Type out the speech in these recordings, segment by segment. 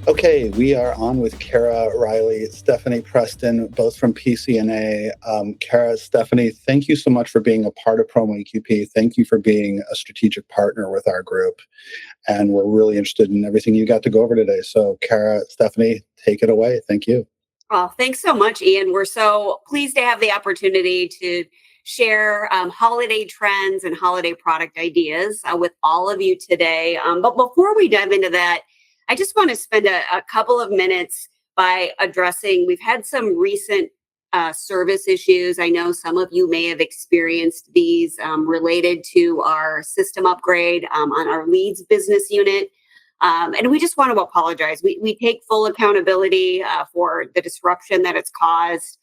Okay, we are on with Kara Riley, Stephanie Preston, both from PCNA. Kara, Stephanie, thank you so much for being a part of Promo EQP. Thank you for being a strategic partner with our group. And we're really interested in everything you got to go over today. So, Kara, Stephanie, take it away. Thank you. Oh, thanks so much, Ian. We're so pleased to have the opportunity to share holiday trends and holiday product ideas with all of you today. But before we dive into that, I just want to spend a couple of minutes by addressing, we've had some recent service issues. I know some of you may have experienced these related to our system upgrade on our Leads business unit. And we just want to apologize. We take full accountability for the disruption that it's caused.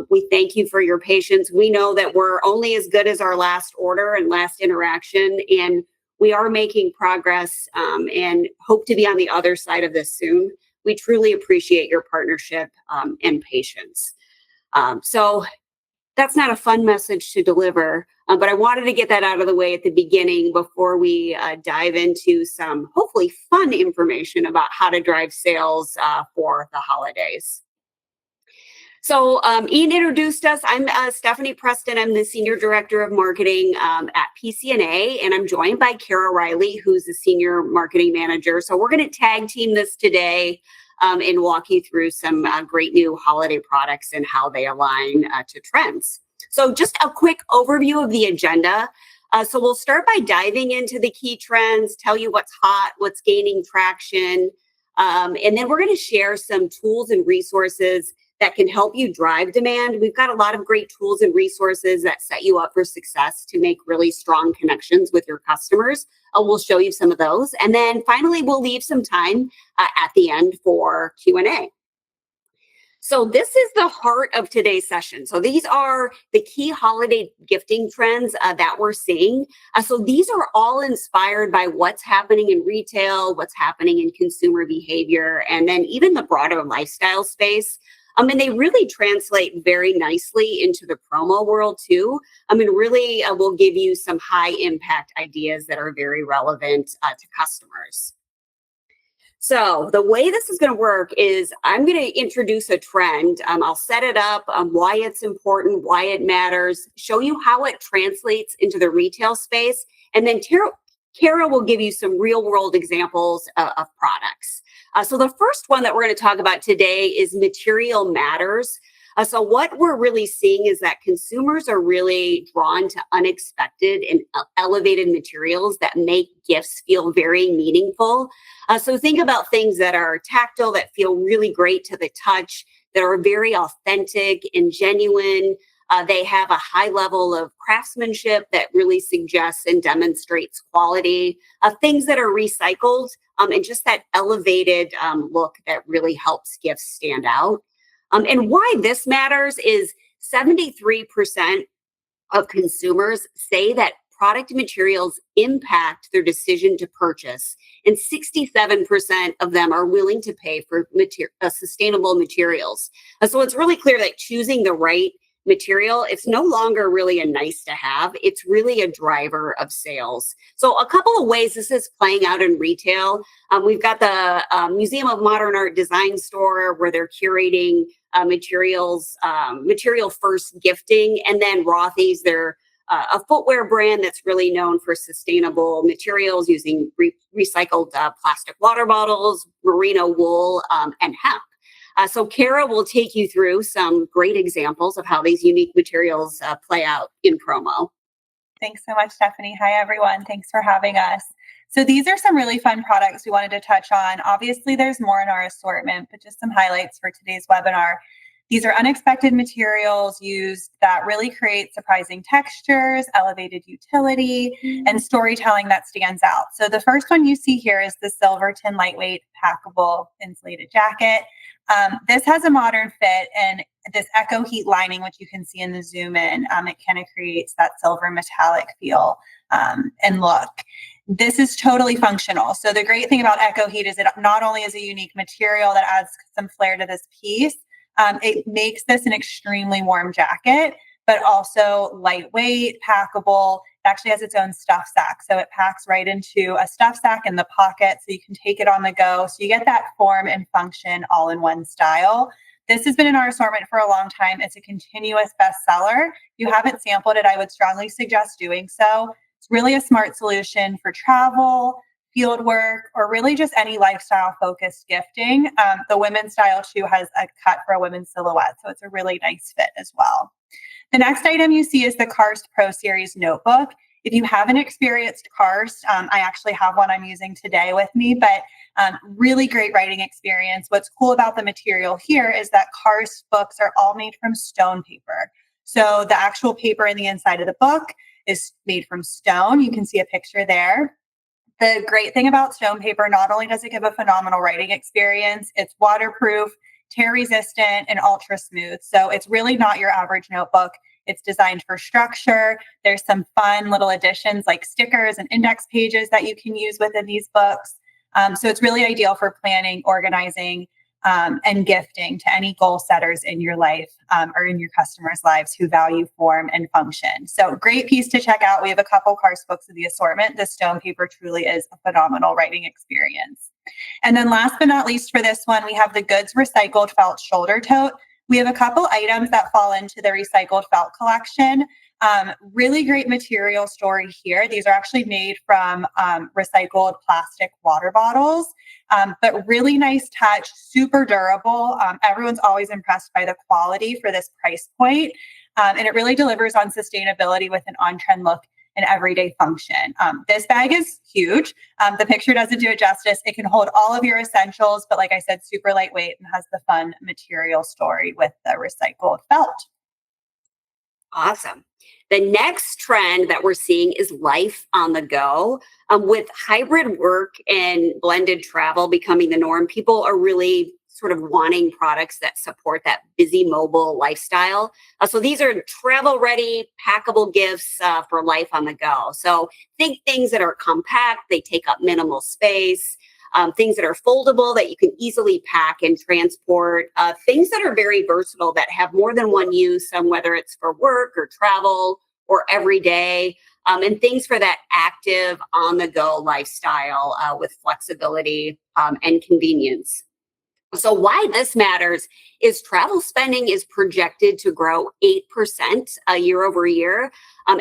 We thank you for your patience. We know that we're only as good as our last order and last interaction, and we are making progress and hope to be on the other side of this soon. We truly appreciate your partnership and patience. So that's not a fun message to deliver, but I wanted to get that out of the way at the beginning before we dive into some hopefully fun information about how to drive sales for the holidays. So Ian introduced us. I'm Stephanie Preston. I'm the Senior Director of Marketing at PCNA, and I'm joined by Kara Riley, who's the Senior Marketing Manager. So we're going to tag team this today and walk you through some great new holiday products and how they align to trends. So just a quick overview of the agenda. So we'll start by diving into the key trends, tell you what's hot, what's gaining traction, and then we're going to share some tools and resources that can help you drive demand. We've got a lot of great tools and resources that set you up for success to make really strong connections with your customers. We'll show you some of those. And then finally, we'll leave some time at the end for Q&A. So this is the heart of today's session. So these are the key holiday gifting trends that we're seeing. So these are all inspired by what's happening in retail, what's happening in consumer behavior, and then even the broader lifestyle space. And they really translate very nicely into the promo world too. Really will give you some high impact ideas that are very relevant to customers. So the way this is going to work is I'm going to introduce a trend. I'll set it up, why it's important, why it matters, show you how it translates into the retail space. And then Kara will give you some real world examples of products. So the first one that we're going to talk about today is material matters. So what we're really seeing is that consumers are really drawn to unexpected and elevated materials that make gifts feel very meaningful. So think about things that are tactile, that feel really great to the touch, that are very authentic and genuine. They have a high level of craftsmanship that really suggests and demonstrates quality. Things that are recycled and just that elevated look that really helps gifts stand out. And why this matters is 73% of consumers say that product materials impact their decision to purchase, and 67% of them are willing to pay for sustainable materials. So it's really clear that choosing the right material, it's no longer really a nice to have. It's really a driver of sales. So a couple of ways this is playing out in retail. We've got the Museum of Modern Art Design store where they're curating material first gifting. And then Rothy's, they're a footwear brand that's really known for sustainable materials using recycled plastic water bottles, merino wool, and hemp. So Kara will take you through some great examples of how these unique materials play out in promo. Thanks so much, Stephanie. Hi, everyone. Thanks for having us. So these are some really fun products we wanted to touch on. Obviously, there's more in our assortment, but just some highlights for today's webinar. These are unexpected materials used that really create surprising textures, elevated utility, and storytelling that stands out. So the first one you see here is the Silverton lightweight packable insulated jacket. This has a modern fit and this echo heat lining, which you can see in the zoom in, it kind of creates that silver metallic feel and look. This is totally functional. So the great thing about echo heat is it not only is a unique material that adds some flair to this piece, it makes this an extremely warm jacket but also lightweight, packable. It actually has its own stuff sack. So it packs right into a stuff sack in the pocket so you can take it on the go. So you get that form and function all in one style. This has been in our assortment for a long time. It's a continuous bestseller. If you haven't sampled it, I would strongly suggest doing so. It's really a smart solution for travel, field work, or really just any lifestyle focused gifting. The women's style too has a cut for a women's silhouette, so it's a really nice fit as well. The next item you see is the Karst Pro Series notebook. If you haven't experienced Karst, I actually have one I'm using today with me, but really great writing experience. What's cool about the material here is that Karst books are all made from stone paper. So the actual paper in the inside of the book is made from stone. You can see a picture there. The great thing about stone paper, not only does it give a phenomenal writing experience, it's waterproof, tear resistant, and ultra smooth. So it's really not your average notebook. It's designed for structure. There's some fun little additions like stickers and index pages that you can use within these books. So it's really ideal for planning, organizing, and gifting to any goal setters in your life or in your customers' lives who value form and function. So great piece to check out. We have a couple Karst books in the assortment. The stone paper truly is a phenomenal writing experience. And then last but not least for this one, we have the Goods Recycled Felt Shoulder Tote. We have a couple items that fall into the recycled felt collection. Really great material story here. These are actually made from recycled plastic water bottles, but really nice touch, super durable. Everyone's always impressed by the quality for this price point. And it really delivers on sustainability with an on-trend look and everyday function. This bag is huge. The picture doesn't do it justice. It can hold all of your essentials, but like I said, super lightweight and has the fun material story with the recycled felt. Awesome. The next trend that we're seeing is life on the go. With hybrid work and blended travel becoming the norm, people are really sort of wanting products that support that busy mobile lifestyle. So these are travel ready, packable gifts for life on the go. So think things that are compact, they take up minimal space. Things that are foldable that you can easily pack and transport, things that are very versatile that have more than one use, whether it's for work or travel or every day, and things for that active on-the-go lifestyle with flexibility and convenience. So why this matters is travel spending is projected to grow 8% year over year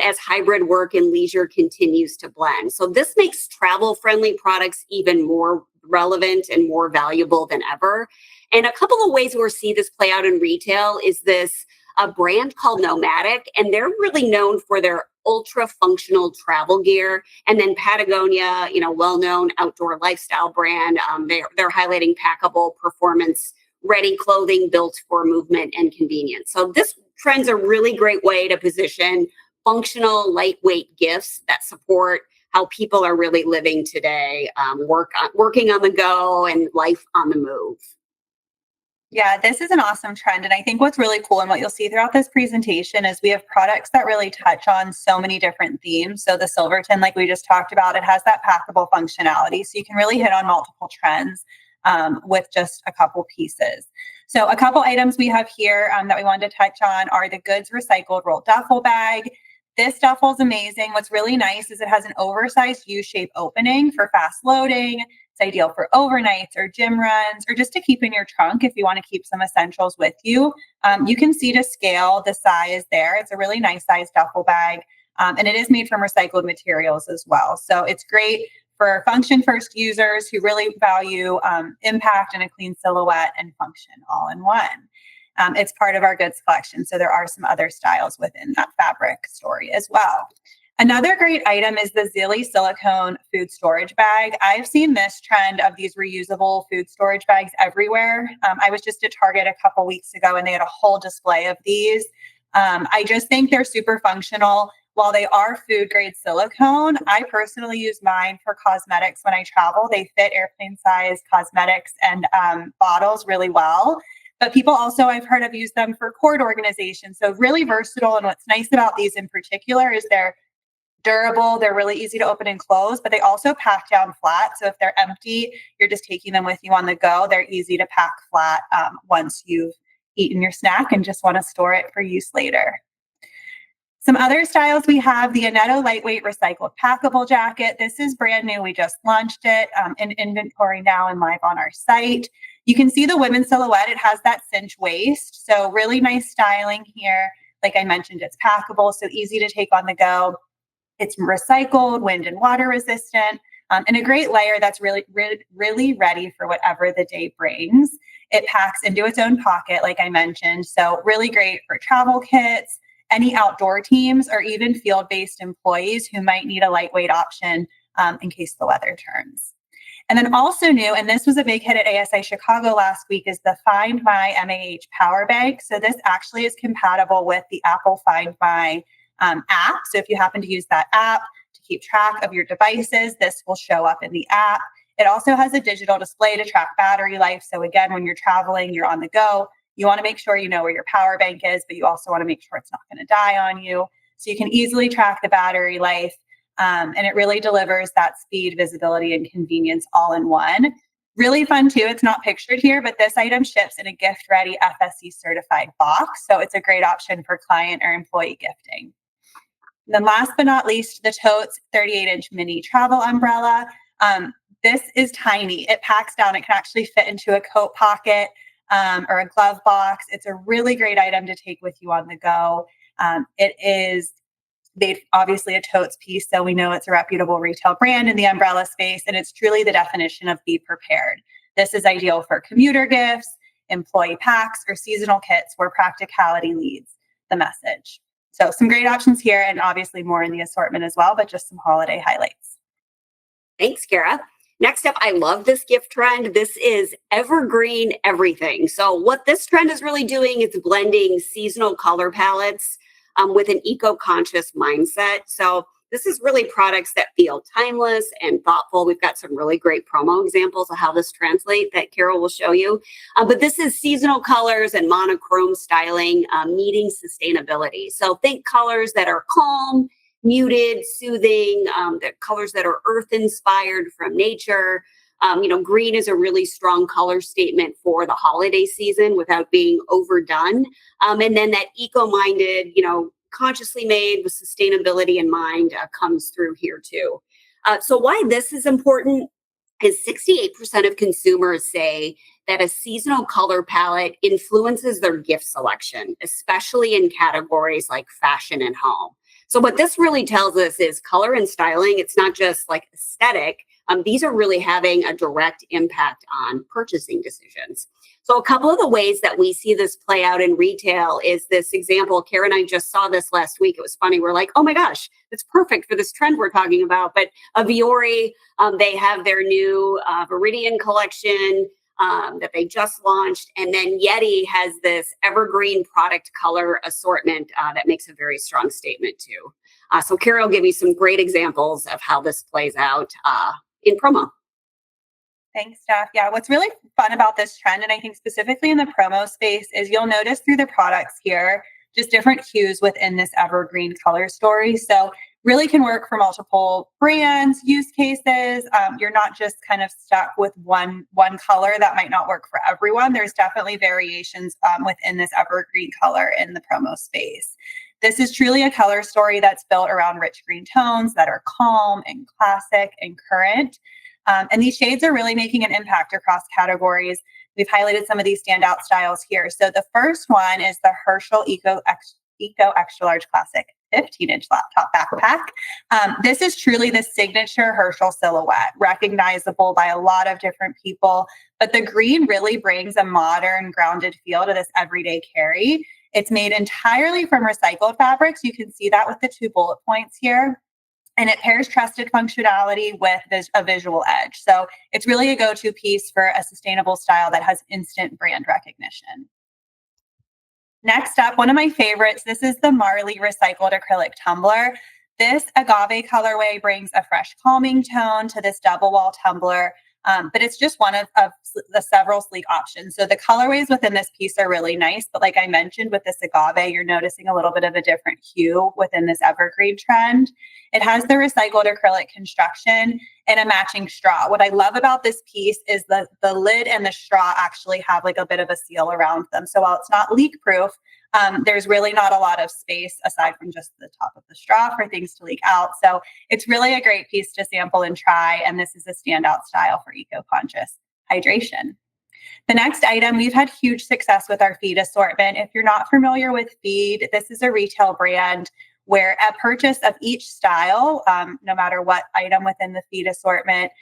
as hybrid work and leisure continues to blend. So this makes travel-friendly products even more relevant and more valuable than ever. And a couple of ways we'll see this play out in retail is this a brand called Nomadic, and they're really known for their ultra functional travel gear. And then Patagonia, well-known outdoor lifestyle brand, they're highlighting packable, performance-ready clothing built for movement and convenience. So this trend's a really great way to position functional, lightweight gifts that support how people are really living today, working on the go and life on the move. Yeah, this is an awesome trend. And I think what's really cool and what you'll see throughout this presentation is we have products that really touch on so many different themes. So the Silverton, like we just talked about, it has that packable functionality. So you can really hit on multiple trends with just a couple pieces. So a couple items we have here that we wanted to touch on are the Goods Recycled Rolled Duffel Bag. This duffel is amazing. What's really nice is it has an oversized U-shaped opening for fast loading. It's ideal for overnights or gym runs or just to keep in your trunk if you want to keep some essentials with you. You can see to scale the size there. It's a really nice size duffel bag. And it is made from recycled materials as well. So it's great for function first users who really value impact and a clean silhouette and function all in one. It's part of our goods collection. So there are some other styles within that fabric story as well. Another great item is the Zilly silicone food storage bag. I've seen this trend of these reusable food storage bags everywhere. I was just at Target a couple weeks ago and they had a whole display of these. I just think they're super functional. While they are food grade silicone, I personally use mine for cosmetics when I travel. They fit airplane size cosmetics and bottles really well. But people also, I've heard, have used them for cord organization. So really versatile. And what's nice about these in particular is they're durable. They're really easy to open and close, but they also pack down flat. So if they're empty, you're just taking them with you on the go. They're easy to pack flat once you've eaten your snack and just want to store it for use later. Some other styles we have the Annetto Lightweight Recycled Packable Jacket. This is brand new. We just launched it in inventory now and live on our site. You can see the women's silhouette. It has that cinch waist. So really nice styling here. Like I mentioned, it's packable, so easy to take on the go. It's recycled, wind and water resistant, and a great layer that's really ready for whatever the day brings. It packs into its own pocket, like I mentioned. So really great for travel kits, any outdoor teams, or even field-based employees who might need a lightweight option in case the weather turns. And then also new, and this was a big hit at ASI Chicago last week, is the Find My MAH Power Bank. So this actually is compatible with the Apple Find My app. So if you happen to use that app to keep track of your devices, this will show up in the app. It also has a digital display to track battery life. So again, when you're traveling, you're on the go, you want to make sure you know where your power bank is, but you also want to make sure it's not going to die on you. So you can easily track the battery life. And it really delivers that speed, visibility, and convenience all in one. Really fun too. It's not pictured here, but this item ships in a gift-ready FSC certified box. So it's a great option for client or employee gifting. And then last but not least, the Totes 38-inch mini travel umbrella. This is tiny. It packs down. It can actually fit into a coat pocket or a glove box. It's a really great item to take with you on the go. It is obviously a totes piece, so we know it's a reputable retail brand in the umbrella space, and it's truly the definition of be prepared. This is ideal for commuter gifts, employee packs, or seasonal kits where practicality leads the message. So some great options here, and obviously more in the assortment as well, but just some holiday highlights. Thanks, Kara. Next up, I love this gift trend. This is evergreen everything. So what this trend is really doing is blending seasonal color palettes with an eco-conscious mindset. So this is really products that feel timeless and thoughtful. We've got some really great promo examples of how this translates that Carol will show you. But this is seasonal colors and monochrome styling meeting sustainability. So think colors that are calm, muted, soothing, the colors that are earth-inspired from nature. Green is a really strong color statement for the holiday season without being overdone. And then that eco-minded, consciously made with sustainability in mind comes through here too. So why this is important is 68% of consumers say that a seasonal color palette influences their gift selection, especially in categories like fashion and home. So what this really tells us is color and styling, it's not just like aesthetic. These are really having a direct impact on purchasing decisions. So a couple of the ways that we see this play out in retail is this example. Kara and I just saw this last week. It was funny. We're like, oh my gosh, it's perfect for this trend we're talking about. But Aviori, they have their new Viridian collection that they just launched. And then Yeti has this evergreen product color assortment that makes a very strong statement too. So Kara will give you some great examples of how this plays out in promo. Thanks, Steph. Yeah, what's really fun about this trend, and I think specifically in the promo space, is you'll notice through the products here, just different hues within this evergreen color story. So really can work for multiple brands, use cases. You're not just kind of stuck with one color that might not work for everyone. There's definitely variations within this evergreen color in the promo space. This is truly a color story that's built around rich green tones that are calm and classic and current. And these shades are really making an impact across categories. We've highlighted some of these standout styles here. So the first one is the Herschel Eco Extra Large Classic 15-inch laptop backpack. This is truly the signature Herschel silhouette, recognizable by a lot of different people. But the green really brings a modern, grounded feel to this everyday carry. It's made entirely from recycled fabrics. You can see that with the 2 bullet points here. And it pairs trusted functionality with a visual edge. So it's really a go-to piece for a sustainable style that has instant brand recognition. Next up, one of my favorites, this is the Marley Recycled Acrylic Tumbler. This agave colorway brings a fresh calming tone to this double wall tumbler, but it's just one of the several sleek options. So the colorways within this piece are really nice, but like I mentioned with this agave, you're noticing a little bit of a different hue within this evergreen trend. It has the recycled acrylic construction. and a matching straw. What I love about this piece is the lid and the straw actually have like a bit of a seal around them. So while it's not leak proof, there's really not a lot of space aside from just the top of the straw for things to leak out. So it's really a great piece to sample and try. And this is a standout style for eco-conscious hydration. The next item, we've had huge success with our feed assortment. If you're not familiar with Feed, this is a retail brand where at purchase of each style, no matter what item within the feed assortment,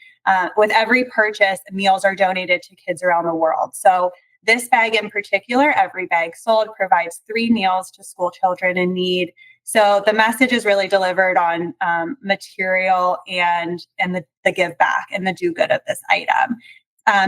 with every purchase, meals are donated to kids around the world. So this bag in particular, every bag sold, provides 3 meals to school children in need. So the message is really delivered on material and the give back and the do good of this item.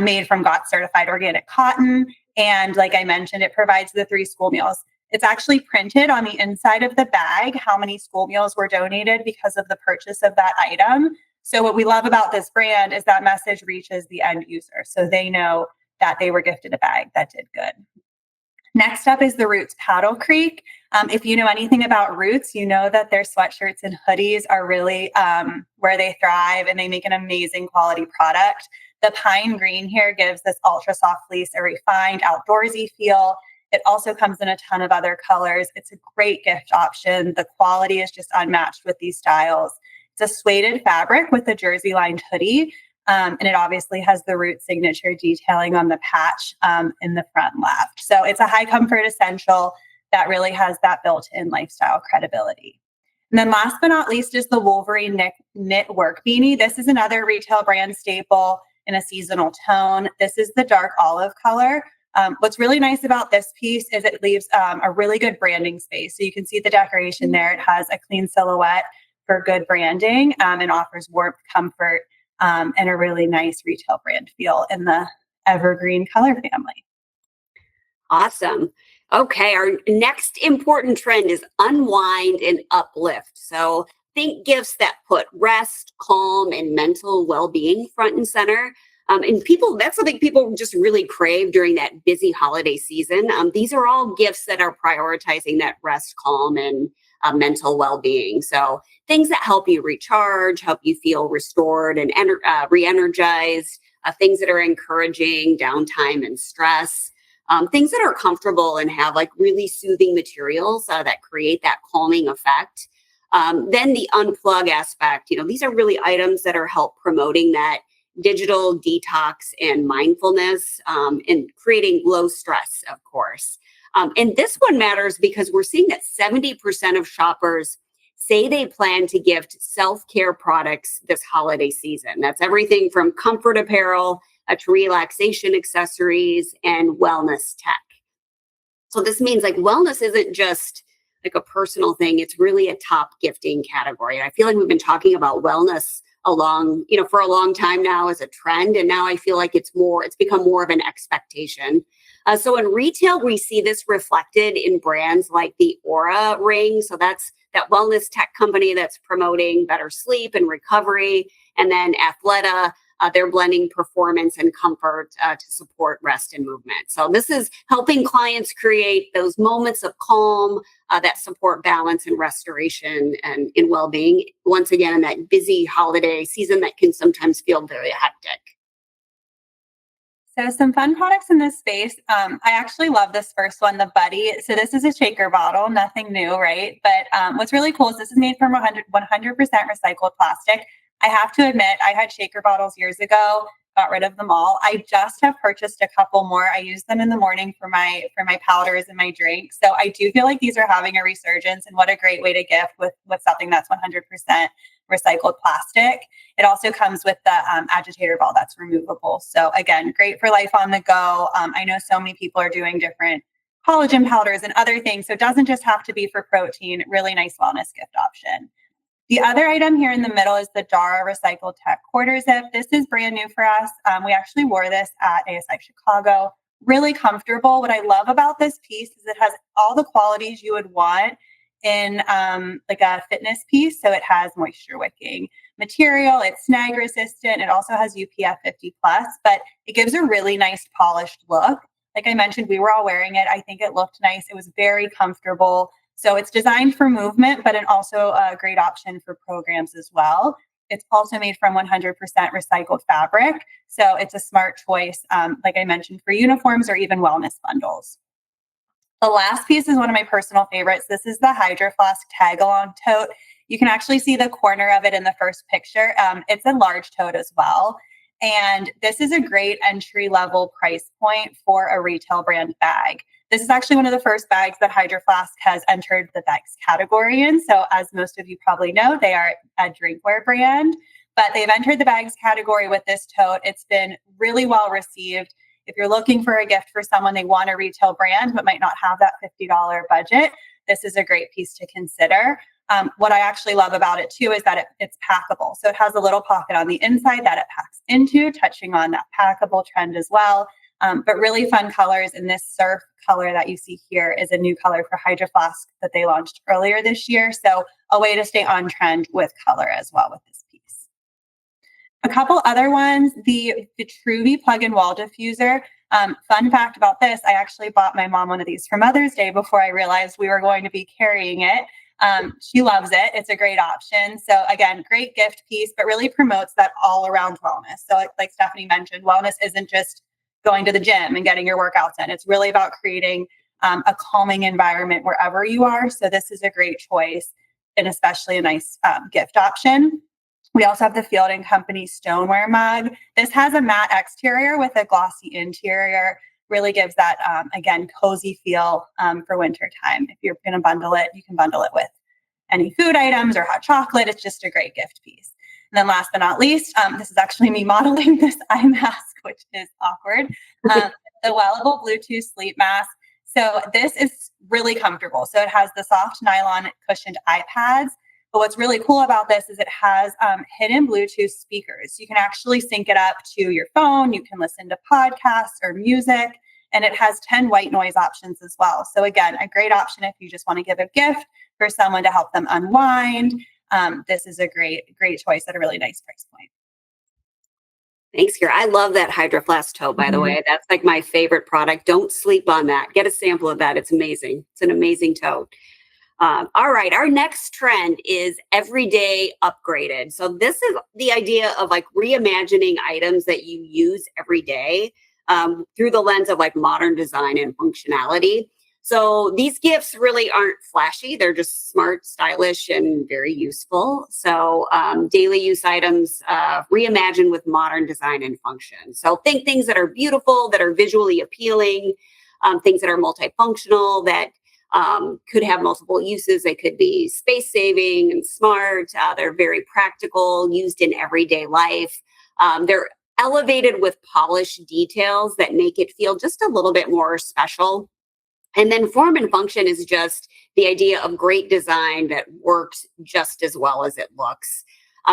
Made from GOTS certified organic cotton. And like I mentioned, it provides the 3 school meals. It's actually printed on the inside of the bag how many school meals were donated because of the purchase of that item. So what we love about this brand is that message reaches the end user. So they know that they were gifted a bag that did good. Next up is the Roots Paddle Creek. If you know anything about Roots, you know that their sweatshirts and hoodies are really where they thrive, and they make an amazing quality product. The pine green here gives this ultra soft fleece a refined outdoorsy feel. It also comes in a ton of other colors. It's a great gift option. The quality is just unmatched with these styles. It's a suede fabric with a jersey lined hoodie. And it obviously has the Roots signature detailing on the patch in the front left. So it's a high comfort essential that really has that built-in lifestyle credibility. And then last but not least is the Wolverine knit work beanie. This is another retail brand staple in a seasonal tone. This is the dark olive color. What's really nice about this piece is it leaves a really good branding space. So you can see the decoration there. It has a clean silhouette for good branding and offers warmth, comfort, and a really nice retail brand feel in the evergreen color family. Awesome. Okay, our next important trend is unwind and uplift. So think gifts that put rest, calm, and mental well-being front and center. And that's something people just really crave during that busy holiday season. These are all gifts that are prioritizing that rest, calm, and mental well-being. So things that help you recharge, help you feel restored and re-energized, things that are encouraging downtime and stress. Things that are comfortable and have like really soothing materials that create that calming effect. Then the unplug aspect, these are really items that are help promoting that digital detox and mindfulness and creating low stress, of course. And this one matters because we're seeing that 70% of shoppers say they plan to gift self-care products this holiday season. That's everything from comfort apparel to relaxation accessories and wellness tech. So this means like wellness isn't just like a personal thing. It's really a top gifting category. And I feel like we've been talking about wellness for a long time now as a trend. And now I feel like it's become more of an expectation. So in retail, we see this reflected in brands like the Aura ring. So that's that wellness tech company that's promoting better sleep and recovery. And then Athleta, they're blending performance and comfort to support rest and movement. So this is helping clients create those moments of calm that support balance and restoration and in well-being. Once again, in that busy holiday season that can sometimes feel very hectic. So some fun products in this space. I actually love this first one, the Buddy. So this is a shaker bottle, nothing new, right? But what's really cool is this is made from 100% recycled plastic. I have to admit, I had shaker bottles years ago, got rid of them all. I just have purchased a couple more. I use them in the morning for my powders and my drinks. So I do feel like these are having a resurgence, and what a great way to gift with something that's 100% recycled plastic. It also comes with the agitator ball that's removable. So again, great for life on the go. I know so many people are doing different collagen powders and other things. So it doesn't just have to be for protein. Really nice wellness gift option. The other item here in the middle is the Dara Recycled Tech Quarter Zip. This is brand new for us. We actually wore this at ASI Chicago. Really comfortable. What I love about this piece is it has all the qualities you would want in like a fitness piece. So it has moisture wicking material, it's snag resistant, it also has UPF 50+, but it gives a really nice polished look. Like I mentioned, we were all wearing it. I think it looked nice. It was very comfortable. So it's designed for movement, but it's also a great option for programs as well. it's also made from 100% recycled fabric. So it's a smart choice, like I mentioned, for uniforms or even wellness bundles. The last piece is one of my personal favorites. This is the Hydro Flask tag-along tote. You can actually see the corner of it in the first picture. It's a large tote as well. And this is a great entry-level price point for a retail brand bag. This is actually one of the first bags that Hydro Flask has entered the bags category in. So as most of you probably know, they are a drinkware brand, but they've entered the bags category with this tote. It's been really well received. If you're looking for a gift for someone, they want a retail brand but might not have that $50 budget, this is a great piece to consider. What I actually love about it too is that it's packable. So it has a little pocket on the inside that it packs into, touching on that packable trend as well. But really fun colors. And this surf color that you see here is a new color for Hydro Flask that they launched earlier this year. So a way to stay on trend with color as well with this piece. A couple other ones, the Vitruvi plug-in wall diffuser. Fun fact about this, I actually bought my mom one of these for Mother's Day before I realized we were going to be carrying it. She loves it. It's a great option. So again, great gift piece, but really promotes that all around wellness. So like Stephanie mentioned, wellness isn't just going to the gym and getting your workouts in. It's really about creating a calming environment wherever you are. So this is a great choice and especially a nice gift option. We also have the Field & Company stoneware mug. This has a matte exterior with a glossy interior. Really gives that, again, cozy feel for winter time. If you're going to bundle it, you can bundle it with any food items or hot chocolate. It's just a great gift piece. And then last but not least, this is actually me modeling this eye mask, which is awkward. The Wellable Bluetooth sleep mask. So this is really comfortable. So it has the soft nylon cushioned eye pads. But what's really cool about this is it has hidden Bluetooth speakers. You can actually sync it up to your phone. You can listen to podcasts or music, and it has 10 white noise options as well. So again, a great option if you just want to give a gift for someone to help them unwind. This is a great choice at a really nice price point. Thanks, Kira. I love that Hydro Flask tote, by the way. That's like my favorite product. Don't sleep on that. Get a sample of that. It's amazing. It's an amazing tote. All right, our next trend is everyday upgraded. So this is the idea of like reimagining items that you use every day through the lens of like modern design and functionality. So these gifts really aren't flashy. They're just smart, stylish, and very useful. So daily use items reimagined with modern design and function. So think things that are beautiful, that are visually appealing, things that are multifunctional, that could have multiple uses. They could be space saving and smart. They're very practical, used in everyday life. They're elevated with polished details that make it feel just a little bit more special. And then form and function is just the idea of great design that works just as well as it looks.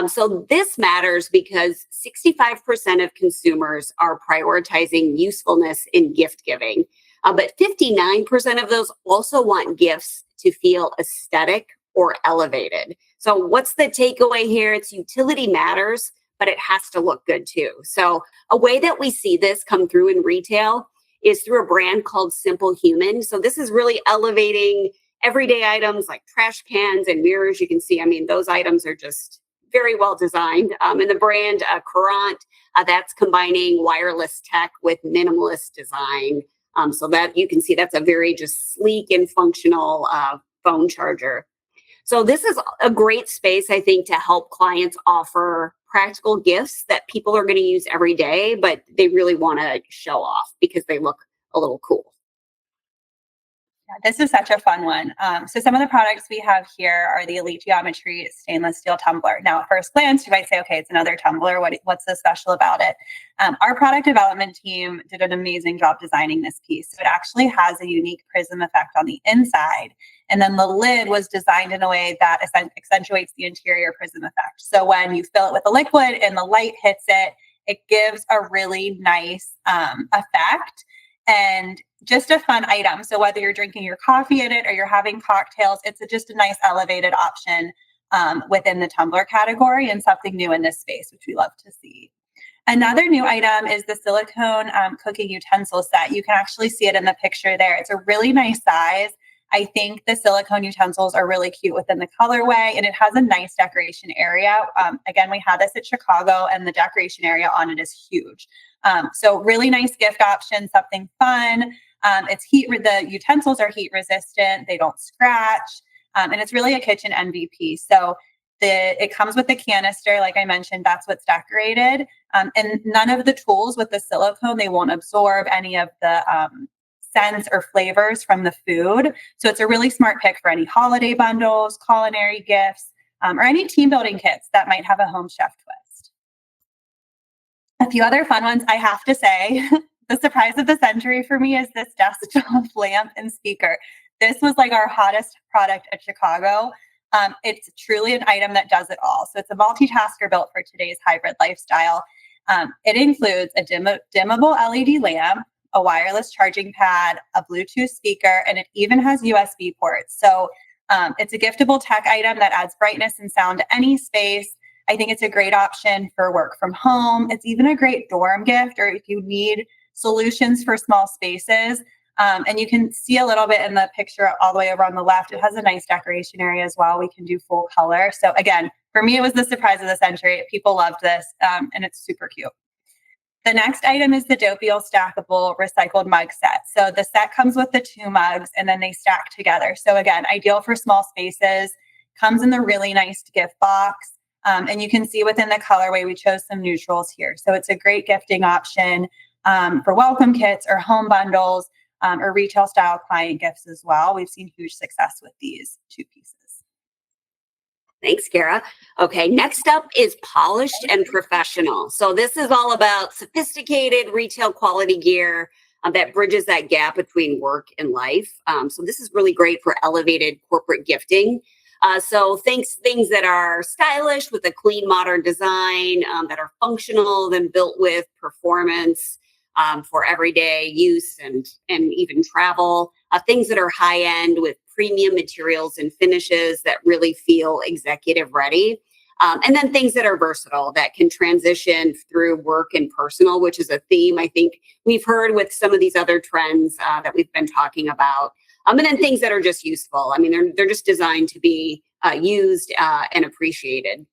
So this matters because 65% of consumers are prioritizing usefulness in gift giving. But 59% of those also want gifts to feel aesthetic or elevated. So what's the takeaway here? It's utility matters, but it has to look good too. So a way that we see this come through in retail is through a brand called Simple Human. So this is really elevating everyday items like trash cans and mirrors. You can see, I mean, those items are just very well designed. And the brand Courant, that's combining wireless tech with minimalist design. So that you can see that's a very just sleek and functional phone charger. So this is a great space, I think, to help clients offer practical gifts that people are going to use every day, but they really want to show off because they look a little cool. This is such a fun one. So some of the products we have here are the Elite Geometry stainless steel tumbler. Now, at first glance, you might say, okay, it's another tumbler. What's so special about it? Our product development team did an amazing job designing this piece. So it actually has a unique prism effect on the inside. And then the lid was designed in a way that accentuates the interior prism effect. So when you fill it with a liquid and the light hits it, it gives a really nice effect. And just a fun item. So whether you're drinking your coffee in it or you're having cocktails, it's just a nice elevated option within the tumbler category and something new in this space, which we love to see. Another new item is the silicone cooking utensil set. You can actually see it in the picture there. It's a really nice size. I think the silicone utensils are really cute within the colorway, and it has a nice decoration area. Again, we had this at Chicago, and the decoration area on it is huge. So really nice gift option, something fun. The utensils are heat resistant. They don't scratch. And it's really a kitchen MVP. So it comes with the canister, like I mentioned, that's what's decorated. And none of the tools with the silicone, they won't absorb any of the scents or flavors from the food. So it's a really smart pick for any holiday bundles, culinary gifts, or any team building kits that might have a home chef twist. A few other fun ones, I have to say, the surprise of the century for me is this desktop lamp and speaker. This was like our hottest product at Chicago. It's truly an item that does it all. So it's a multitasker built for today's hybrid lifestyle. It includes a dimmable LED lamp, a wireless charging pad, a Bluetooth speaker, and it even has USB ports. So it's a giftable tech item that adds brightness and sound to any space. I think it's a great option for work from home. It's even a great dorm gift, or if you need solutions for small spaces. And you can see a little bit in the picture all the way over on the left. It has a nice decoration area as well. We can do full color. So again, for me, it was the surprise of the century. People loved this, and it's super cute. The next item is the Dopial stackable recycled mug set. So the set comes with the 2 mugs, and then they stack together. So again, ideal for small spaces, comes in the really nice gift box. And you can see within the colorway, we chose some neutrals here. So it's a great gifting option for welcome kits or home bundles. Or retail style client gifts as well. We've seen huge success with these 2 pieces. Thanks, Kara. Okay, next up is polished and professional. So this is all about sophisticated retail quality gear that bridges that gap between work and life. So this is really great for elevated corporate gifting. So things that are stylish with a clean, modern design, that are functional, then built with performance. For everyday use and even travel, things that are high end with premium materials and finishes that really feel executive ready. And then things that are versatile that can transition through work and personal, which is a theme I think we've heard with some of these other trends that we've been talking about. And then things that are just useful. I mean, they're just designed to be used and appreciated.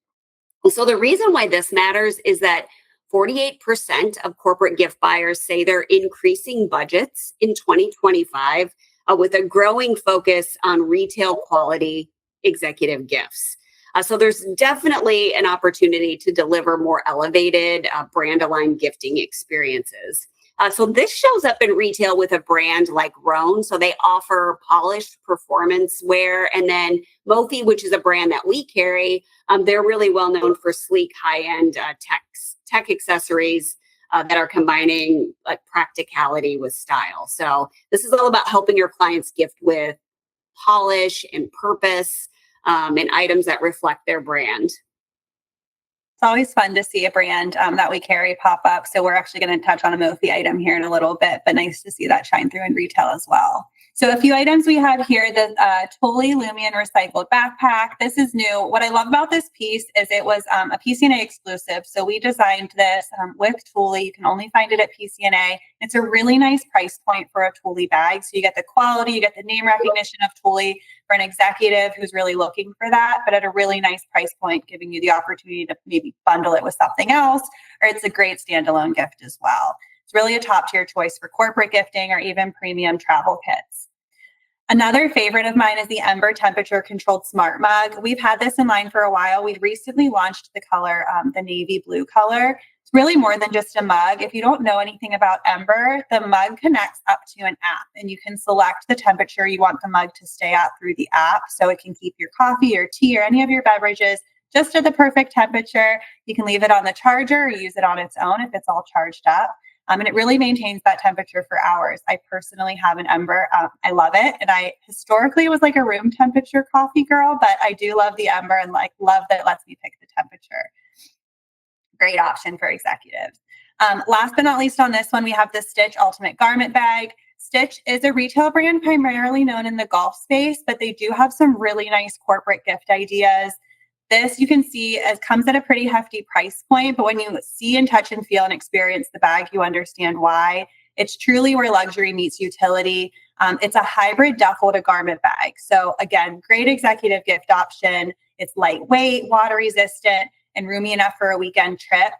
So the reason why this matters is that 48% of corporate gift buyers say they're increasing budgets in 2025 with a growing focus on retail quality executive gifts. So there's definitely an opportunity to deliver more elevated brand aligned gifting experiences. So this shows up in retail with a brand like Roan. So they offer polished performance wear, and then Mophie, which is a brand that we carry. They're really well known for sleek, high-end tech accessories that are combining like practicality with style. So this is all about helping your clients gift with polish and purpose, and items that reflect their brand. It's always fun to see a brand that we carry pop up. So we're actually going to touch on a Mophie item here in a little bit, but nice to see that shine through in retail as well. So a few items we have here, the Thule Lumion recycled backpack. This is new. What I love about this piece is it was a PCNA exclusive. So we designed this with Thule. You can only find it at PCNA. It's a really nice price point for a Thule bag. So you get the quality, you get the name recognition of Thule for an executive who's really looking for that, but at a really nice price point, giving you the opportunity to maybe bundle it with something else, or it's a great standalone gift as well. It's really a top tier choice for corporate gifting or even premium travel kits. Another favorite of mine is the Ember temperature controlled smart mug. We've had this in line for a while. We recently launched the color, the navy blue color. It's really more than just a mug. If you don't know anything about Ember, the mug connects up to an app, and you can select the temperature you want the mug to stay at through the app. So it can keep your coffee or tea or any of your beverages just at the perfect temperature. You can leave it on the charger or use it on its own if it's all charged up. And it really maintains that temperature for hours. I personally have an Ember. I love it. And I historically was like a room temperature coffee girl, but I do love the Ember and love that it lets me pick the temperature. Great option for executives. Last but not least on this one, we have the Stitch Ultimate Garment Bag. Stitch is a retail brand primarily known in the golf space, but they do have some really nice corporate gift ideas. This you can see it comes at a pretty hefty price point, but when you see and touch and feel and experience the bag, you understand why. It's truly where luxury meets utility. It's a hybrid duffel to garment bag. So again, great executive gift option. It's lightweight, water resistant, and roomy enough for a weekend trip.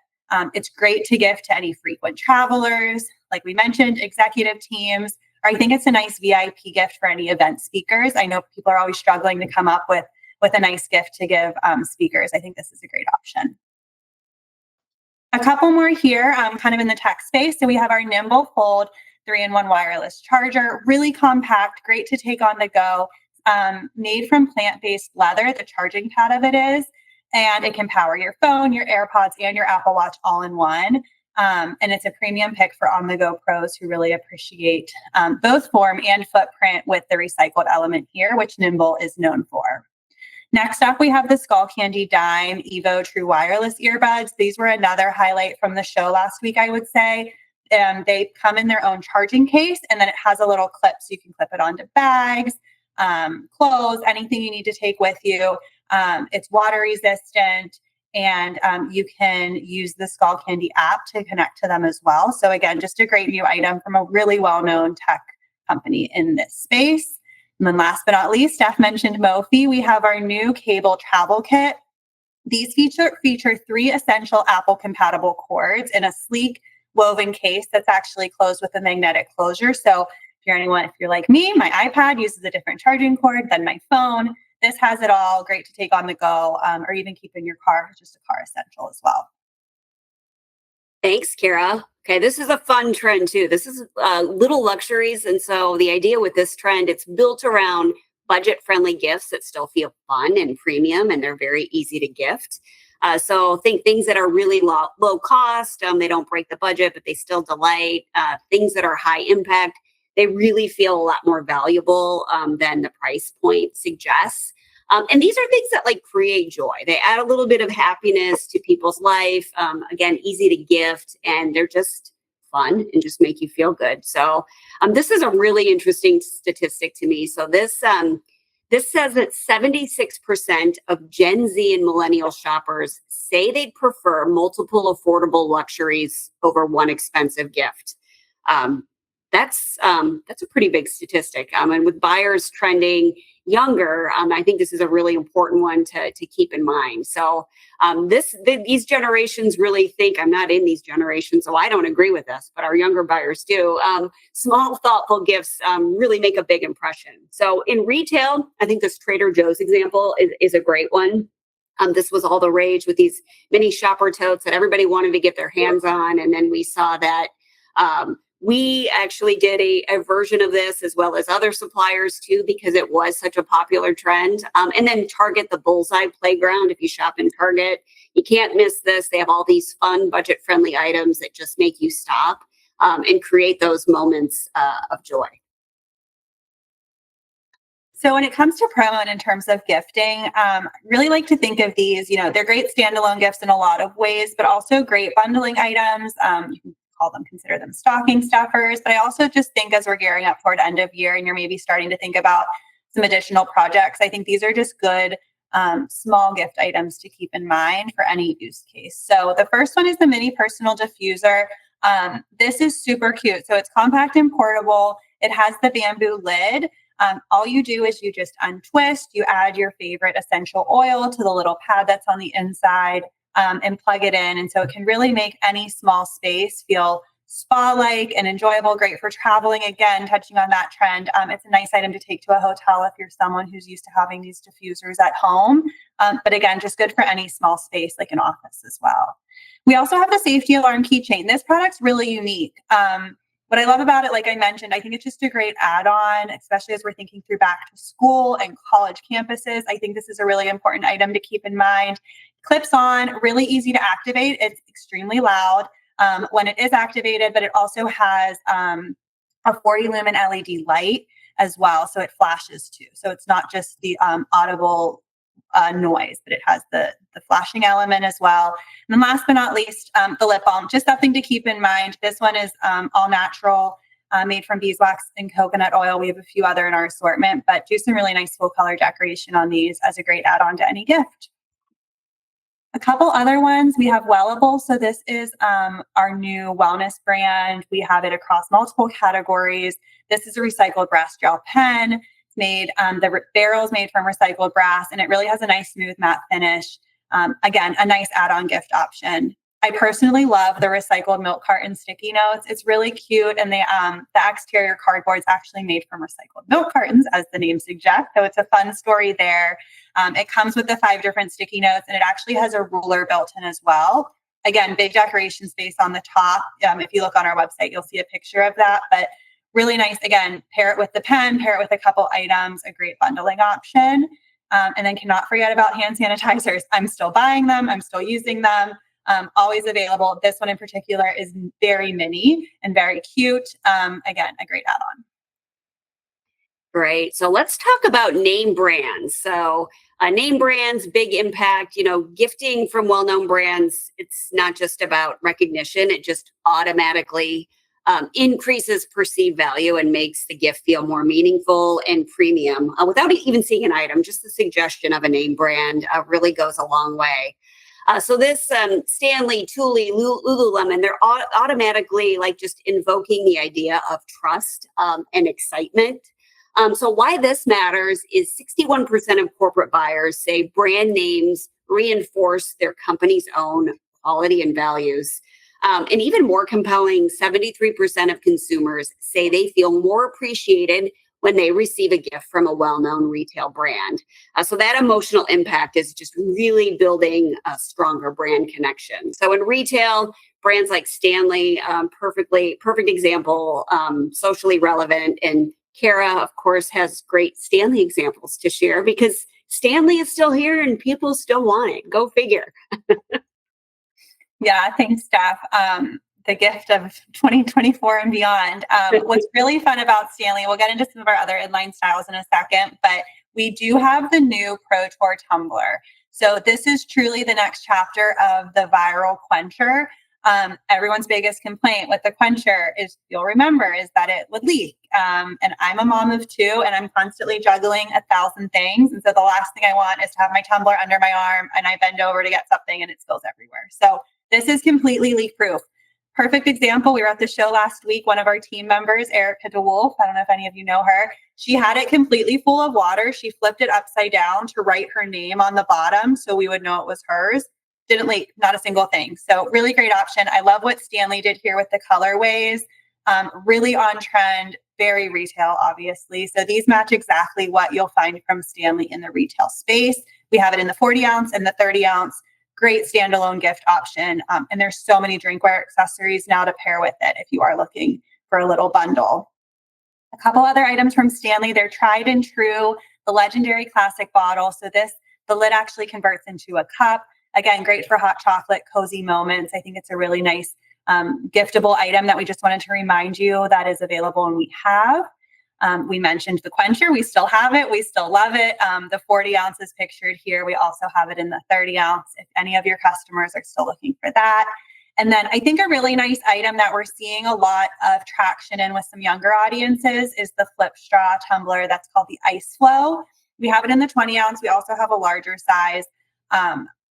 It's great to gift to any frequent travelers, like we mentioned, executive teams, or I think it's a nice VIP gift for any event speakers. I know people are always struggling to come up with a nice gift to give speakers. I think this is a great option. A couple more here, kind of in the tech space. So we have our Nimble Fold 3-in-1 wireless charger, really compact, great to take on the go, made from plant-based leather, the charging pad of it is, and it can power your phone, your AirPods, and your Apple Watch all in one. And it's a premium pick for on-the-go pros who really appreciate both form and footprint with the recycled element here, which Nimble is known for. Next up, we have the Skull Candy Dime Evo True Wireless earbuds. These were another highlight from the show last week, I would say. They come in their own charging case, and then it has a little clip so you can clip it onto bags, clothes, anything you need to take with you. It's water resistant, and you can use the Skull Candy app to connect to them as well. So again, just a great new item from a really well-known tech company in this space. And then last but not least, Steph mentioned Mophie. We have our new cable travel kit. These feature 3 essential Apple compatible cords in a sleek woven case that's actually closed with a magnetic closure. So if you're like me, my iPad uses a different charging cord than my phone. This has it all. Great to take on the go, or even keep in your car, just a car essential as well. Thanks, Kara. Okay, this is a fun trend too. This is little luxuries. And so the idea with this trend, it's built around budget-friendly gifts that still feel fun and premium, and they're very easy to gift. So think things that are really low cost. They don't break the budget, but they still delight. Things that are high impact, they really feel a lot more valuable than the price point suggests. And these are things that like create joy. They add a little bit of happiness to people's life. Again, easy to gift, and they're just fun and just make you feel good. So this is a really interesting statistic to me. So this says that 76% of Gen Z and millennial shoppers say they'd prefer multiple affordable luxuries over one expensive gift. That's a pretty big statistic. And with buyers trending younger, I think this is a really important one to keep in mind. So these generations really think, I'm not in these generations, so I don't agree with this, but our younger buyers do. Small, thoughtful gifts really make a big impression. So in retail, I think this Trader Joe's example is a great one. This was all the rage with these mini shopper totes that everybody wanted to get their hands on. And then we saw that we actually did a version of this as well as other suppliers too, because it was such a popular trend. And then Target, the Bullseye Playground. If you shop in Target, you can't miss this. They have all these fun, budget-friendly items that just make you stop and create those moments of joy. So when it comes to promo and in terms of gifting, really like to think of these, they're great standalone gifts in a lot of ways, but also great bundling items. You can consider them stocking stuffers. But I also just think as we're gearing up toward end of year and you're maybe starting to think about some additional projects, I think these are just good small gift items to keep in mind for any use case. So the first one is the mini personal diffuser. This is super cute. So it's compact and portable. It has the bamboo lid. All you do is you just untwist, you add your favorite essential oil to the little pad that's on the inside, and plug it in. And so it can really make any small space feel spa-like and enjoyable, great for traveling. Again, touching on that trend, it's a nice item to take to a hotel if you're someone who's used to having these diffusers at home. But again, just good for any small space like an office as well. We also have the safety alarm keychain. This product's really unique. What I love about it, like I mentioned, I think it's just a great add-on, especially as we're thinking through back to school and college campuses. I think this is a really important item to keep in mind. Clips on, really easy to activate. It's extremely loud when it is activated, but it also has a 40 lumen LED light as well. So it flashes too. So it's not just the audible noise, but it has the flashing element as well. And then last but not least, the lip balm, just something to keep in mind. This one is all natural, made from beeswax and coconut oil. We have a few other in our assortment, but do some really nice full color decoration on these as a great add-on to any gift. A couple other ones, we have Wellable. So this is our new wellness brand. We have it across multiple categories. This is a recycled brass gel pen. It's made, the barrel is made from recycled brass, and it really has a nice smooth matte finish. Again, a nice add-on gift option. I personally love the recycled milk carton sticky notes. It's really cute, and the exterior cardboard is actually made from recycled milk cartons, as the name suggests. So it's a fun story there. It comes with the 5 different sticky notes, and it actually has a ruler built in as well. Again, big decoration space on the top. If you look on our website, you'll see a picture of that. But really nice. Again, pair it with the pen, pair it with a couple items, a great bundling option. And then cannot forget about hand sanitizers. I'm still buying them. I'm still using them. Always available. This one in particular is very mini and very cute. Again, a great add-on. Great. So let's talk about name brands. So name brands, big impact, gifting from well-known brands. It's not just about recognition. It just automatically increases perceived value and makes the gift feel more meaningful and premium without even seeing an item. Just the suggestion of a name brand really goes a long way. So this Stanley, Thule, Lululemon, they're automatically like just invoking the idea of trust and excitement. So why this matters is 61% of corporate buyers say brand names reinforce their company's own quality and values. And even more compelling, 73% of consumers say they feel more appreciated when they receive a gift from a well-known retail brand. So that emotional impact is just really building a stronger brand connection. So in retail, brands like Stanley, perfect example, socially relevant. And Kara, of course, has great Stanley examples to share because Stanley is still here and people still want it. Go figure. Yeah, thanks, Steph. The gift of 2024 and beyond. What's really fun about Stanley, we'll get into some of our other inline styles in a second, but we do have the new Pro Tour tumbler. So this is truly the next chapter of the viral quencher. Everyone's biggest complaint with the quencher is, you'll remember, is that it would leak. And I'm a mom of 2 and I'm constantly juggling 1,000 things. And so the last thing I want is to have my tumbler under my arm and I bend over to get something and it spills everywhere. So this is completely leak proof. Perfect example. We were at the show last week. One of our team members, Erica DeWolf, I don't know if any of you know her. She had it completely full of water. She flipped it upside down to write her name on the bottom so we would know it was hers. Didn't leak, not a single thing. So really great option. I love what Stanley did here with the colorways. Really on trend, very retail, obviously. So these match exactly what you'll find from Stanley in the retail space. We have it in the 40 ounce and the 30 ounce. Great standalone gift option. And there's so many drinkware accessories now to pair with it if you are looking for a little bundle. A couple other items from Stanley. They're tried and true. The legendary classic bottle. So the lid actually converts into a cup. Again, great for hot chocolate, cozy moments. I think it's a really nice giftable item that we just wanted to remind you that is available and we have. We mentioned the quencher. We still have it. We still love it. The 40 ounces pictured here. We also have it in the 30 ounce if any of your customers are still looking for that. And then I think a really nice item that we're seeing a lot of traction in with some younger audiences is the flip straw tumbler that's called the Ice Flow. We have it in the 20 ounce. We also have a larger size.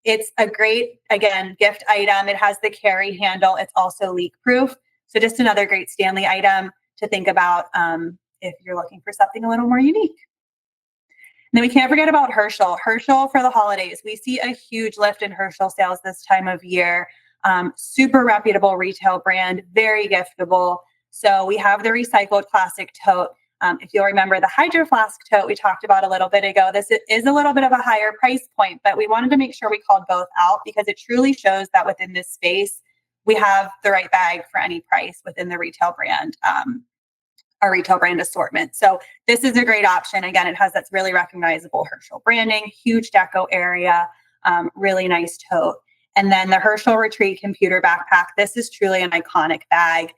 It's a great, again, gift item. It has the carry handle. It's also leak proof. So just another great Stanley item to think about if you're looking for something a little more unique. And then we can't forget about Herschel. Herschel for the holidays. We see a huge lift in Herschel sales this time of year. Super reputable retail brand, very giftable. So we have the recycled classic tote. If you'll remember the Hydro Flask tote we talked about a little bit ago, this is a little bit of a higher price point, but we wanted to make sure we called both out because it truly shows that within this space, we have the right bag for any price within the retail brand, our retail brand assortment. So this is a great option. Again, it has that really recognizable Herschel branding, huge deco area, really nice tote. And then the Herschel Retreat computer backpack. This is truly an iconic bag.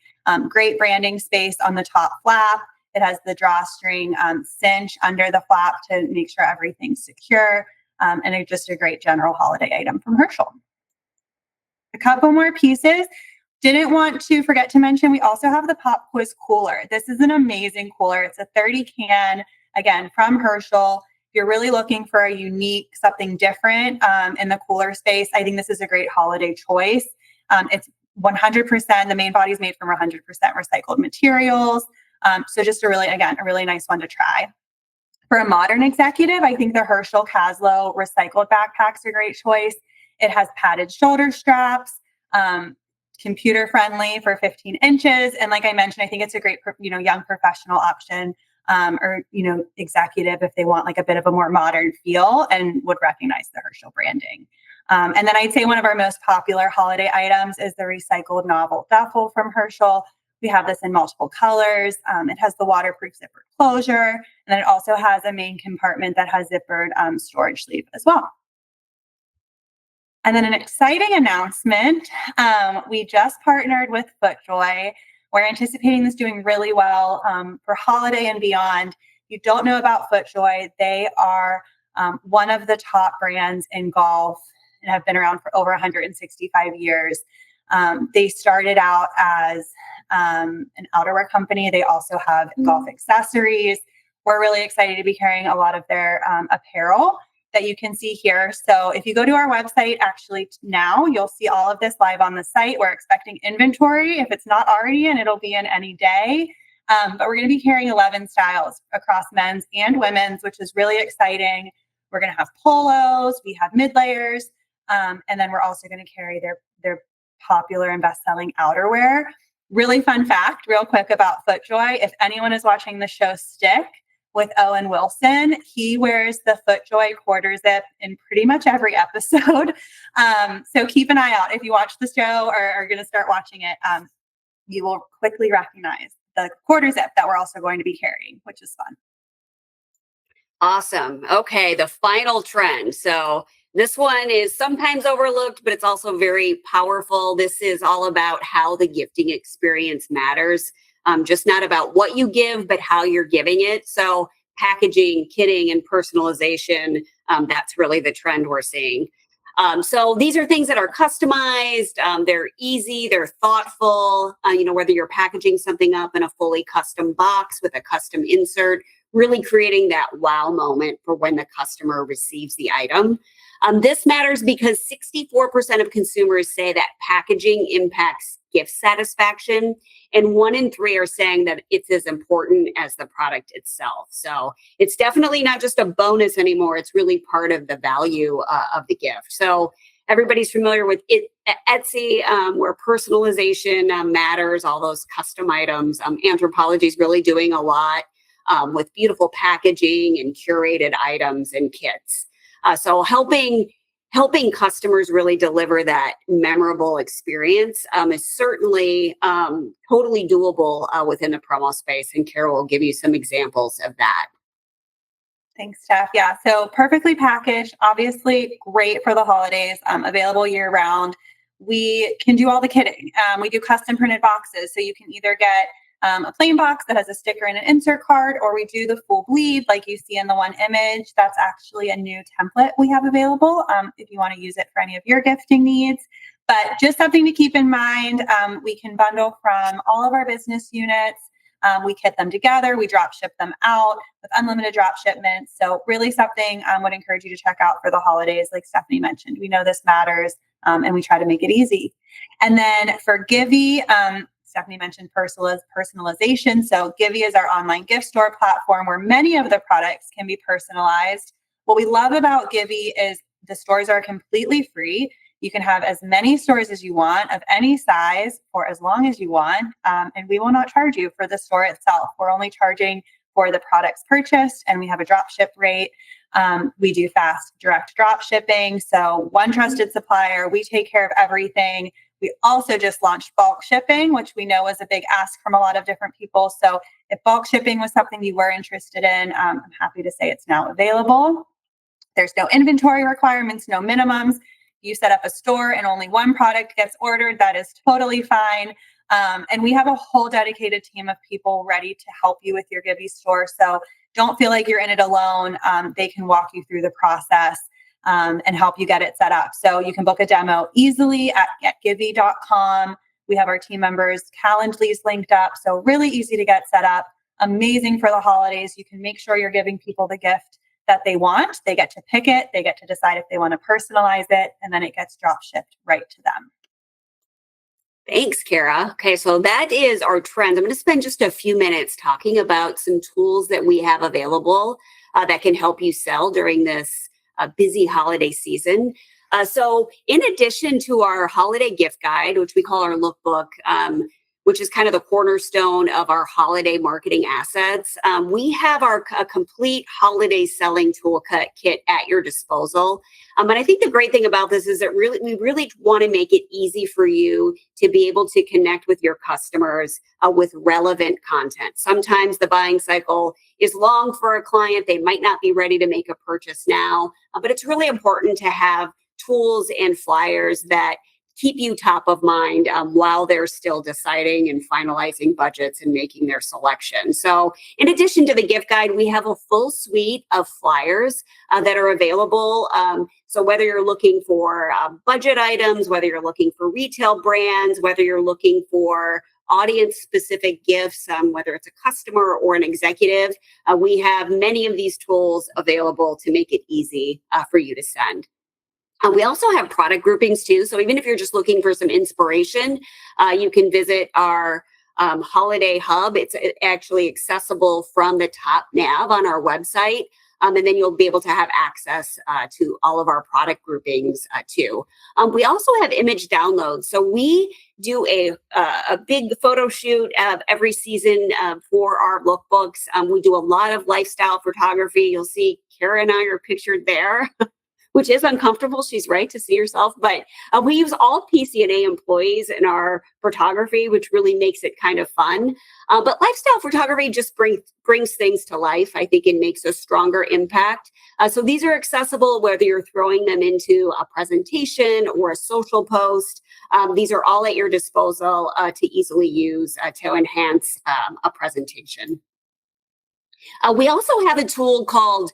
Great branding space on the top flap. It has the drawstring cinch under the flap to make sure everything's secure. And just a great general holiday item from Herschel. A couple more pieces. Didn't want to forget to mention, we also have the Pop Quiz cooler. This is an amazing cooler. It's a 30 can, again, from Herschel. If you're really looking for a unique, something different in the cooler space, I think this is a great holiday choice. It's 100%, the main body is made from 100% recycled materials. So just a really nice one to try. For a modern executive, I think the Herschel Caslow recycled backpack's a great choice. It has padded shoulder straps, computer friendly for 15 inches. And like I mentioned, I think it's a great, young professional option, or, executive if they want like a bit of a more modern feel and would recognize the Herschel branding. And then I'd say one of our most popular holiday items is the recycled novel duffel from Herschel. We have this in multiple colors. It has the waterproof zippered closure, and then it also has a main compartment that has zippered storage sleeve as well. And then an exciting announcement. We just partnered with FootJoy. We're anticipating this doing really well for holiday and beyond. If you don't know about FootJoy, they are one of the top brands in golf and have been around for over 165 years. They started out as an outerwear company. They also have golf accessories. We're really excited to be carrying a lot of their apparel that you can see here. So if you go to our website, actually now, you'll see all of this live on the site. We're expecting inventory if it's not already in, it'll be in any day. But we're going to be carrying 11 styles across men's and women's, which is really exciting. We're going to have polos, we have mid layers, and then we're also going to carry their popular and best-selling outerwear. Really fun fact, real quick about FootJoy. If anyone is watching the show Stick with Owen Wilson, he wears the FootJoy quarter zip in pretty much every episode. So keep an eye out. If you watch the show or are going to start watching it, you will quickly recognize the quarter zip that we're also going to be carrying, which is fun. Awesome. Okay, the final trend. So this one is sometimes overlooked, but it's also very powerful. This is all about how the gifting experience matters. Just not about what you give, but how you're giving it. So packaging, kitting, and personalization, that's really the trend we're seeing. So these are things that are customized. They're easy, they're thoughtful, whether you're packaging something up in a fully custom box with a custom insert, really creating that wow moment for when the customer receives the item. This matters because 64% of consumers say that packaging impacts gift satisfaction, and 1 in 3 are saying that it's as important as the product itself. So it's definitely not just a bonus anymore. It's really part of the value of the gift. So everybody's familiar with it, Etsy, where personalization matters, all those custom items. Anthropology is really doing a lot with beautiful packaging and curated items and kits. So helping customers really deliver that memorable experience is certainly totally doable within the promo space. And Carol will give you some examples of that. Thanks, Steph. Yeah, so perfectly packaged, obviously great for the holidays, available year round. We can do all the kitting. We do custom printed boxes. So you can either get a plain box that has a sticker and an insert card, or we do the full bleed like you see in the one image. That's actually a new template we have available if you want to use it for any of your gifting needs. But just something to keep in mind, we can bundle from all of our business units. We kit them together, we drop ship them out with unlimited drop shipments. So really something I would encourage you to check out for the holidays, like Stephanie mentioned. We know this matters and we try to make it easy. And then for Givey, Stephanie mentioned personalization. So Givey is our online gift store platform where many of the products can be personalized. What we love about Givey is the stores are completely free. You can have as many stores as you want of any size for as long as you want. And we will not charge you for the store itself. We're only charging for the products purchased, and we have a drop ship rate. We do fast direct drop shipping. So one trusted supplier, we take care of everything. We also just launched bulk shipping, which we know is a big ask from a lot of different people. So if bulk shipping was something you were interested in, I'm happy to say it's now available. There's no inventory requirements, no minimums. You set up a store and only one product gets ordered, that is totally fine. And we have a whole dedicated team of people ready to help you with your Givey store. So don't feel like you're in it alone. They can walk you through the process and help you get it set up. So you can book a demo easily at getgivey.com. We have our team members' Calendly's linked up. So really easy to get set up. Amazing for the holidays. You can make sure you're giving people the gift that they want. They get to pick it. They get to decide if they want to personalize it, and then it gets drop shipped right to them. Thanks, Kara. Okay, so that is our trends. I'm going to spend just a few minutes talking about some tools that we have available that can help you sell during this busy holiday season. So in addition to our holiday gift guide, which we call our lookbook, which is kind of the cornerstone of our holiday marketing assets, we have a complete holiday selling toolkit kit at your disposal. And I think the great thing about this is that we really want to make it easy for you to be able to connect with your customers with relevant content. Sometimes the buying cycle is long for a client. They might not be ready to make a purchase now, but it's really important to have tools and flyers that keep you top of mind while they're still deciding and finalizing budgets and making their selection. So in addition to the gift guide, we have a full suite of flyers that are available. So whether you're looking for budget items, whether you're looking for retail brands, whether you're looking for audience specific gifts, whether it's a customer or an executive, we have many of these tools available to make it easy for you to send. We also have product groupings too. So even if you're just looking for some inspiration, you can visit our holiday hub. It's actually accessible from the top nav on our website. And then you'll be able to have access to all of our product groupings too. We also have image downloads. So we do a big photo shoot every season for our lookbooks. We do a lot of lifestyle photography. You'll see Kara and I are pictured there. Which is uncomfortable. She's right to see herself, but we use all PCNA employees in our photography, which really makes it kind of fun. But lifestyle photography just brings things to life, I think, and makes a stronger impact. So these are accessible whether you're throwing them into a presentation or a social post. These are all at your disposal to easily use to enhance a presentation. We also have a tool called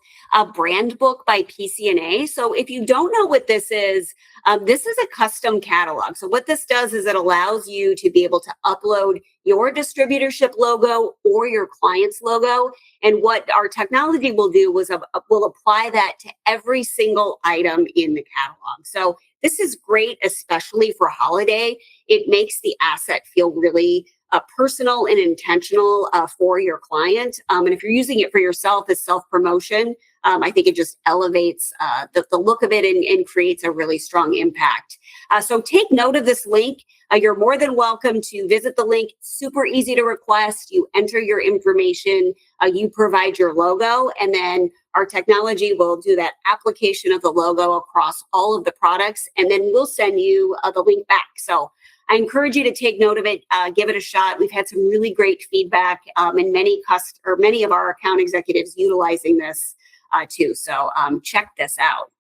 Brand Book by PCNA. So if you don't know what this is a custom catalog. So what this does is it allows you to be able to upload your distributorship logo or your client's logo. And what our technology will do is will apply that to every single item in the catalog. So this is great, especially for holiday. It makes the asset feel really personal and intentional for your client. And if you're using it for yourself as self-promotion, I think it just elevates the look of it and creates a really strong impact. So take note of this link. You're more than welcome to visit the link. Super easy to request. You enter your information, you provide your logo, and then our technology will do that application of the logo across all of the products, and then we'll send you the link back. So I encourage you to take note of it, give it a shot. We've had some really great feedback and many of our account executives utilizing this too. So check this out.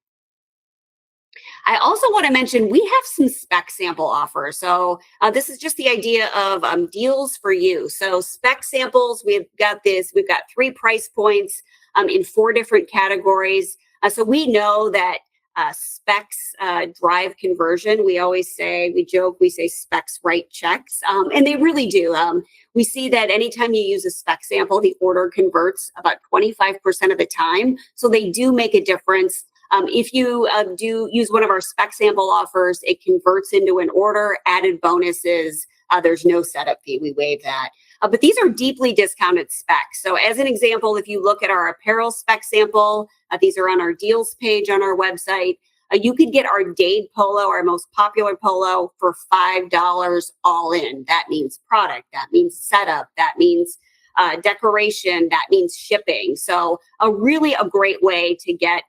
I also want to mention we have some spec sample offers. So this is just the idea of deals for you. So spec samples, we've got 3 price points in 4 different categories. So we know that specs drive conversion. We joke, we say specs write checks, and they really do. We see that anytime you use a spec sample, the order converts about 25% of the time. So they do make a difference. If you do use one of our spec sample offers, it converts into an order. Added bonuses, there's no setup fee. We waive that. But these are deeply discounted specs. So as an example, if you look at our apparel spec sample, these are on our deals page on our website. You could get our Dade polo, our most popular polo, for $5 all in. That means product, that means setup, that means decoration, that means shipping. So a great way to get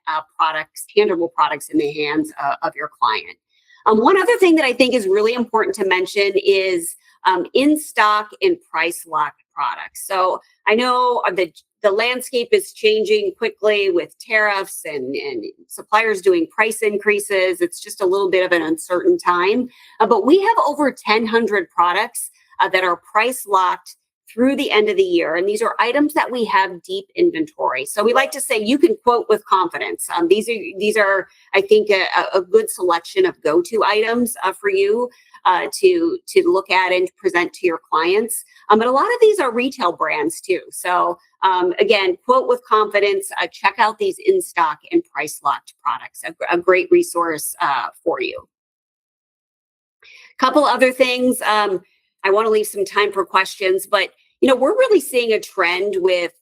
tangible products in the hands of your client. One other thing that I think is really important to mention is in-stock and price-locked products. So I know the landscape is changing quickly with tariffs and suppliers doing price increases. It's just a little bit of an uncertain time. But we have over 1,000 products that are price-locked through the end of the year. And these are items that we have deep inventory. So we like to say you can quote with confidence. These are, I think, a good selection of go-to items for you to look at and present to your clients. But a lot of these are retail brands too. So Again, quote with confidence, check out these in-stock and price-locked products, a great resource for you. Couple other things. I want to leave some time for questions, but we're really seeing a trend with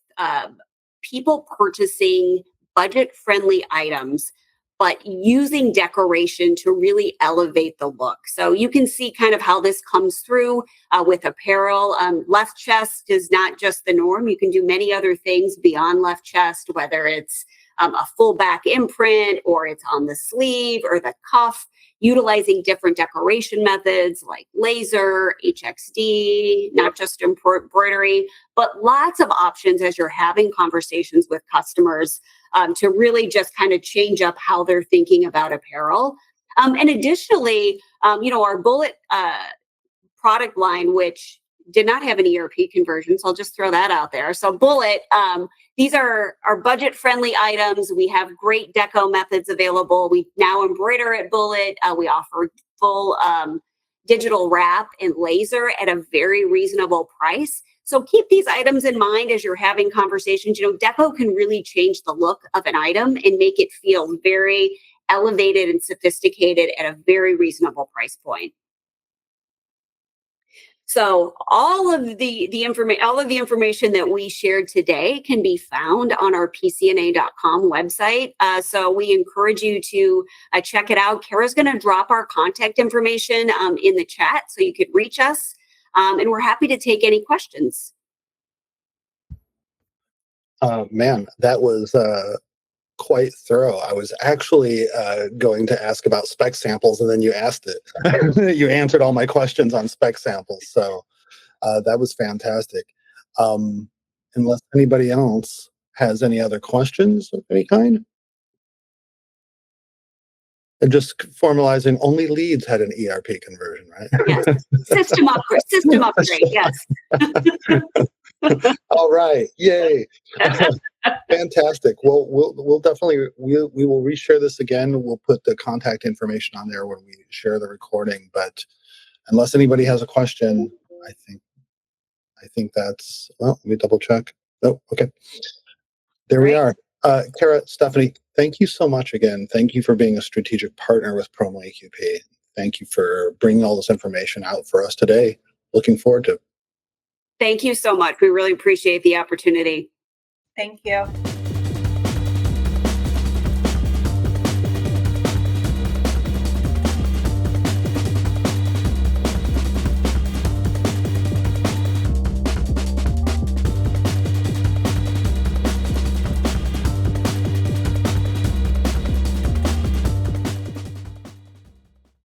people purchasing budget-friendly items, but using decoration to really elevate the look. So you can see kind of how this comes through with apparel. Left chest is not just the norm. You can do many other things beyond left chest, whether it's a full back imprint or it's on the sleeve or the cuff, utilizing different decoration methods like laser, HXD, not just embroidery, but lots of options as you're having conversations with customers to really just kind of change up how they're thinking about apparel. And additionally, our Bullet product line, which did not have an ERP conversion, so I'll just throw that out there. So Bullet, these are our budget-friendly items. We have great deco methods available. We now embroider at Bullet. We offer full digital wrap and laser at a very reasonable price. So keep these items in mind as you're having conversations. Deco can really change the look of an item and make it feel very elevated and sophisticated at a very reasonable price point. So all of the information that we shared today can be found on our PCNA.com website. So we encourage you to check it out. Kara's going to drop our contact information in the chat so you could reach us. And we're happy to take any questions. Man, that was quite thorough. I was actually going to ask about spec samples, and then you asked it. You answered all my questions on spec samples, so that was fantastic. Unless anybody else has any other questions of any kind? And just formalizing, only Leeds had an ERP conversion, right? Yes. System upgrade, yes. All right, yay. Fantastic. Well, we'll definitely we will reshare this again. We'll put the contact information on there when we share the recording. But unless anybody has a question, I think that's, well, let me double check. Oh, okay. There we are. Kara, Stephanie, thank you so much again. Thank you for being a strategic partner with Promo EQP. Thank you for bringing all this information out for us today. Looking forward to it. Thank you so much. We really appreciate the opportunity. Thank you.